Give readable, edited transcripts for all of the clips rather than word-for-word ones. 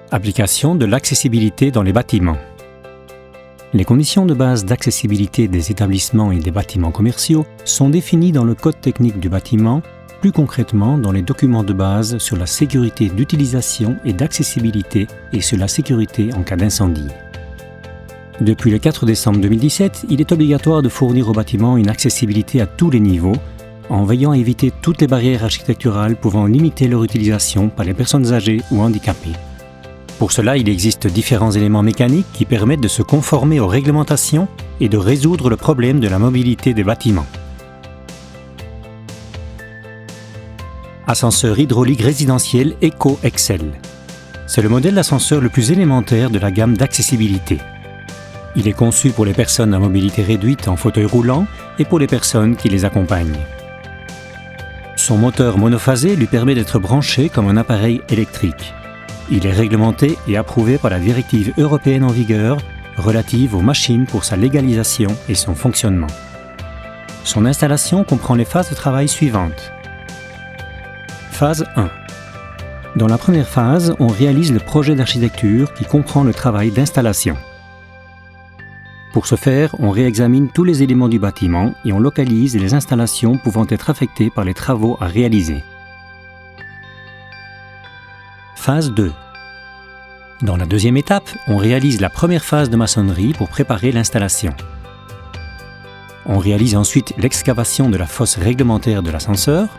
Application de l'accessibilité dans les bâtiments. Les conditions de base d'accessibilité des établissements et des bâtiments commerciaux sont définies dans le Code technique du bâtiment, plus concrètement dans les documents de base sur la sécurité d'utilisation et d'accessibilité et sur la sécurité en cas d'incendie. Depuis le 4 décembre 2017, il est obligatoire de fournir aux bâtiments une accessibilité à tous les niveaux, en veillant à éviter toutes les barrières architecturales pouvant limiter leur utilisation par les personnes âgées ou handicapées. Pour cela, il existe différents éléments mécaniques qui permettent de se conformer aux réglementations et de résoudre le problème de la mobilité des bâtiments. Ascenseur hydraulique résidentiel EcoExcel. C'est le modèle d'ascenseur le plus élémentaire de la gamme d'accessibilité. Il est conçu pour les personnes à mobilité réduite en fauteuil roulant et pour les personnes qui les accompagnent. Son moteur monophasé lui permet d'être branché comme un appareil électrique. Il est réglementé et approuvé par la directive européenne en vigueur relative aux machines pour sa légalisation et son fonctionnement. Son installation comprend les phases de travail suivantes. Phase 1. Dans la première phase, on réalise le projet d'architecture qui comprend le travail d'installation. Pour ce faire, on réexamine tous les éléments du bâtiment et on localise les installations pouvant être affectées par les travaux à réaliser. Phase 2. Dans la deuxième étape, on réalise la première phase de maçonnerie pour préparer l'installation. On réalise ensuite l'excavation de la fosse réglementaire de l'ascenseur.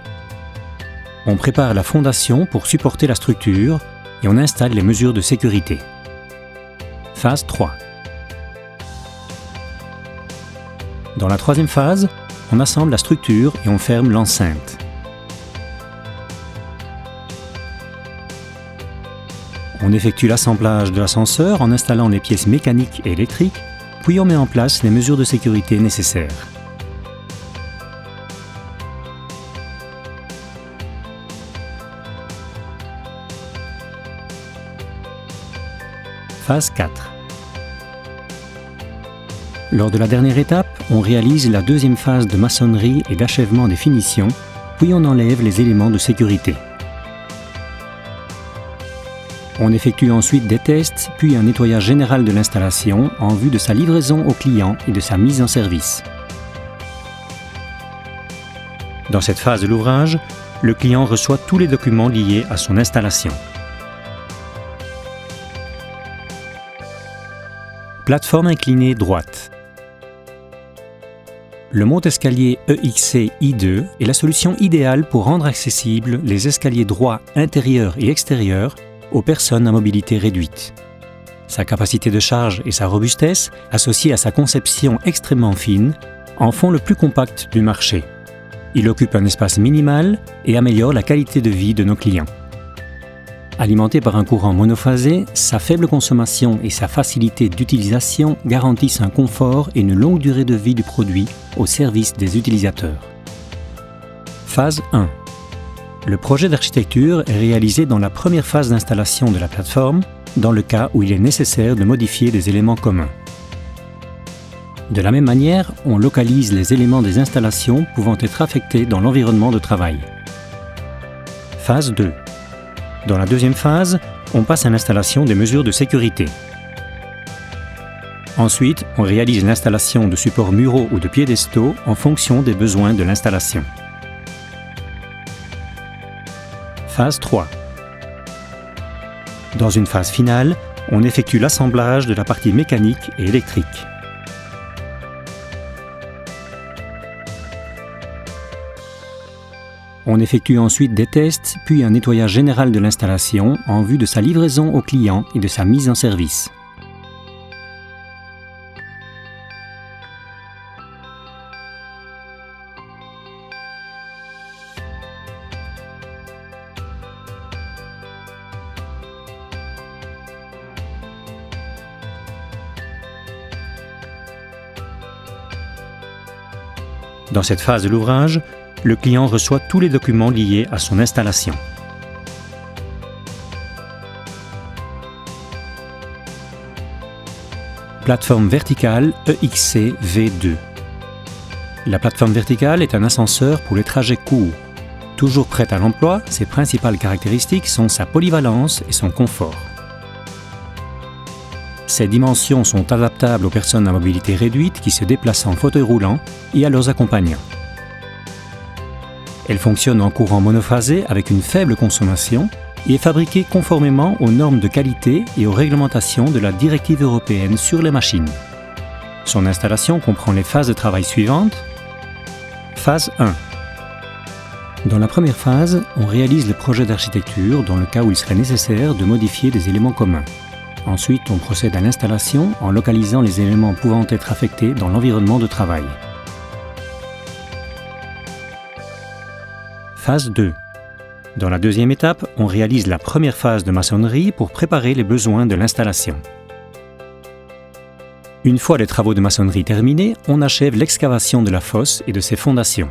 On prépare la fondation pour supporter la structure et on installe les mesures de sécurité. Phase 3. Dans la troisième phase, on assemble la structure et on ferme l'enceinte. On effectue l'assemblage de l'ascenseur en installant les pièces mécaniques et électriques, puis on met en place les mesures de sécurité nécessaires. Phase 4. Lors de la dernière étape, on réalise la deuxième phase de maçonnerie et d'achèvement des finitions, puis on enlève les éléments de sécurité. On effectue ensuite des tests, puis un nettoyage général de l'installation en vue de sa livraison au client et de sa mise en service. Dans cette phase de l'ouvrage, le client reçoit tous les documents liés à son installation. Plateforme inclinée droite. Le monte-escalier EXC I2 est la solution idéale pour rendre accessibles les escaliers droits intérieurs et extérieurs aux personnes à mobilité réduite. Sa capacité de charge et sa robustesse, associées à sa conception extrêmement fine, en font le plus compact du marché. Il occupe un espace minimal et améliore la qualité de vie de nos clients. Alimenté par un courant monophasé, sa faible consommation et sa facilité d'utilisation garantissent un confort et une longue durée de vie du produit au service des utilisateurs. Phase 1. Le projet d'architecture est réalisé dans la première phase d'installation de la plateforme, dans le cas où il est nécessaire de modifier des éléments communs. De la même manière, on localise les éléments des installations pouvant être affectés dans l'environnement de travail. Phase 2. Dans la deuxième phase, on passe à l'installation des mesures de sécurité. Ensuite, on réalise l'installation de supports muraux ou de piédestaux en fonction des besoins de l'installation. Phase 3. Dans une phase finale, on effectue l'assemblage de la partie mécanique et électrique. On effectue ensuite des tests, puis un nettoyage général de l'installation en vue de sa livraison au client et de sa mise en service. Dans cette phase de l'ouvrage, le client reçoit tous les documents liés à son installation. Plateforme verticale EXC V2. La plateforme verticale est un ascenseur pour les trajets courts. Toujours prête à l'emploi, ses principales caractéristiques sont sa polyvalence et son confort. Ces dimensions sont adaptables aux personnes à mobilité réduite qui se déplacent en fauteuil roulant et à leurs accompagnants. Elle fonctionne en courant monophasé avec une faible consommation et est fabriquée conformément aux normes de qualité et aux réglementations de la directive européenne sur les machines. Son installation comprend les phases de travail suivantes. Phase 1. Dans la première phase, on réalise le projet d'architecture dans le cas où il serait nécessaire de modifier des éléments communs. Ensuite, on procède à l'installation en localisant les éléments pouvant être affectés dans l'environnement de travail. Phase 2. Dans la deuxième étape, on réalise la première phase de maçonnerie pour préparer les besoins de l'installation. Une fois les travaux de maçonnerie terminés, on achève l'excavation de la fosse et de ses fondations.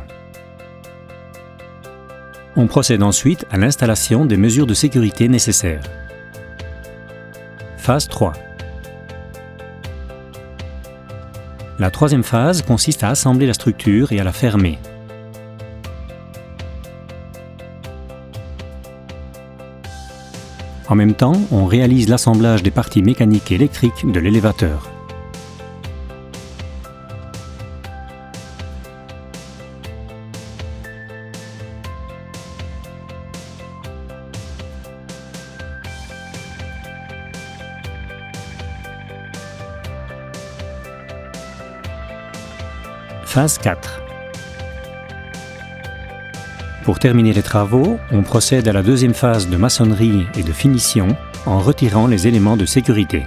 On procède ensuite à l'installation des mesures de sécurité nécessaires. Phase 3. La troisième phase consiste à assembler la structure et à la fermer. En même temps, on réalise l'assemblage des parties mécaniques et électriques de l'élévateur. Phase 4. Pour terminer les travaux, on procède à la deuxième phase de maçonnerie et de finition en retirant les éléments de sécurité.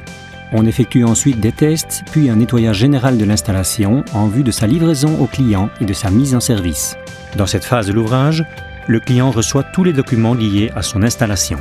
On effectue ensuite des tests, puis un nettoyage général de l'installation en vue de sa livraison au client et de sa mise en service. Dans cette phase de l'ouvrage, le client reçoit tous les documents liés à son installation.